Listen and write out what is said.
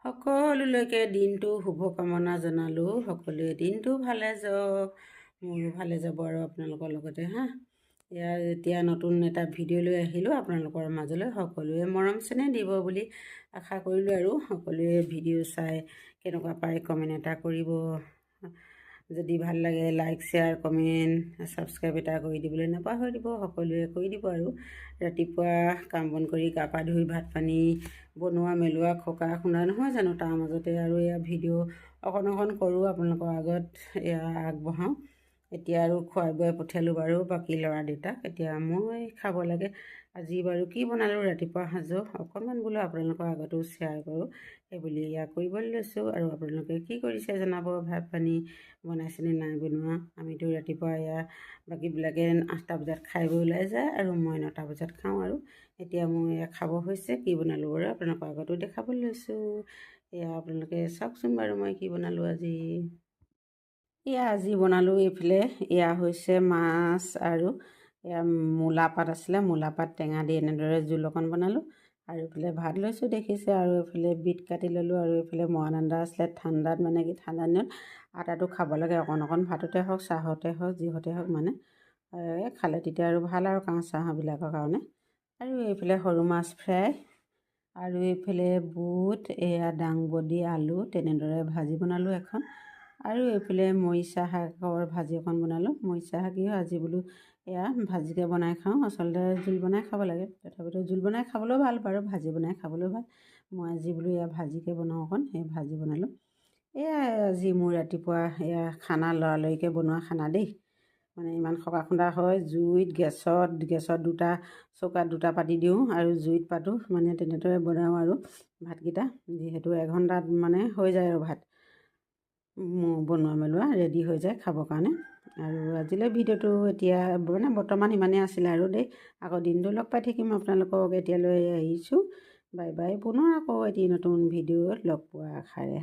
সকলোলৈকে দিনটো শুভকামনা জনালোঁ। সকলোৱে দিনটো ভালে যাওক, মোৰো ভালে যাব আৰু আপোনালোকৰ লগতে ইয়াৰ এতিয়া নতুন এটা ভিডিঅ' লৈ আহিলোঁ আপোনালোকৰ মাজলৈ। সকলোৱে মৰম চেনেহ দিব বুলি আশা কৰিলোঁ আৰু সকলোৱে ভিডিঅ' চাই কেনেকুৱা পায় কমেণ্ট এটা কৰিব। যদি ভাল লাগে লাইক শ্বেয়াৰ কমেণ্ট ছাবস্ক্ৰাইব এটা কৰি দিবলৈ নাপাহৰিব। সকলোৱে কৰি দিব আৰু ৰাতিপুৱা কাম বন কৰি গা পা ধুই ভাত পানী বনোৱা মেলোৱা খকা শুনা নহয় জানো, তাৰ মাজতে আৰু এয়া ভিডিঅ' অকণ কৰোঁ আপোনালোকৰ আগত আগবঢ়াওঁ। এতিয়া আৰু খুৱাই বুৱাই পঠিয়ালোঁ বাৰু বাকী ল'ৰা দেউতাক। এতিয়া মই খাব লাগে। আজি বাৰু কি বনালোঁ ৰাতিপুৱা সাঁজো অকণমান বোলো আপোনালোকৰ আগতো শ্বেয়াৰ কৰোঁ সেইবুলি কৰিবলৈ লৈছোঁ। আৰু আপোনালোকে কি কৰিছে জনাব, ভাত পানী বনাইছেনে নাই বনোৱা। আমিতো ৰাতিপুৱা বাকীবিলাকে 8টা বজাত খাই বৈ ওলাই যায় আৰু মই 9টা বজাত খাওঁ। আৰু এতিয়া মোৰ খাব হৈছে। কি বনালোঁ বাৰু আপোনালোকৰ আগতো দেখাবলৈ লৈছোঁ। আপোনালোকে চাওকচোন বাৰু মই কি বনালোঁ আজি। আজি বনালোঁ এইফালে হৈছে মাছ আৰু মূলা পাত আছিলে, মূলা পাত টেঙা দি এনেদৰে জোল অকণ বনালোঁ। আৰু এইফালে ভাত লৈছোঁ দেখিছে। আৰু এইফালে বিট কাটি ল'লোঁ। আৰু এইফালে মৰাণ আছিলে, ঠাণ্ডাত মানে কি ঠাণ্ডা দিনত আটাটো খাব লাগে অকণ ভাততে হওক চাহতে হওক যিহতে হওক খালে তেতিয়া আৰু ভাল আৰু কাহ চাহবিলাকৰ কাৰণে। আৰু এইফালে সৰু মাছ ফ্ৰাই আৰু এইফালে বুট দাংবডি আলু তেনেদৰে ভাজি বনালোঁ এখন। আৰু এইফালে মৰিচা শাকৰ ভাজি অকণ বনালোঁ। মৰিচা শাক আজি বোলো ভাজিকৈ বনাই খাওঁ। আচলতে জোল বনাই খাব লাগে, তথাপিতো জোল বনাই খাবলৈও ভাল বাৰু, ভাজি বনাই খাবলৈও ভাল। মই আজি বোলো ভাজিকৈ বনাওঁ অকণ, সেই ভাজি বনালোঁ। আজি মোৰ ৰাতিপুৱা খানা লৰালৰিকৈ বনোৱা খানা দেই। মানে ইমান সকা খুন্দা হয় জুইত, গেছত চৌকাত দুটা পাতি দিওঁ আৰু জুইত পাতোঁ, মানে তেনেদৰে বনাওঁ আৰু ভাতকেইটা। যিহেতু এঘণ্টাত মানে হৈ যায় আৰু ভাত বনোৱা মেলোৱা ৰেডি হৈ যায় খাবৰ কাৰণে। আৰু আজিলৈ ভিডিঅ'টো এতিয়া মানে বৰ্তমান ইমানেই আছিলে আৰু দেই। আকৌ দিনটো লগ পাই থাকিম আপোনালোকক। এতিয়ালৈ আহিছোঁ, বাই বাই। পুনৰ আকৌ এটি নতুন ভিডিঅ'ত লগ পোৱা আশাৰে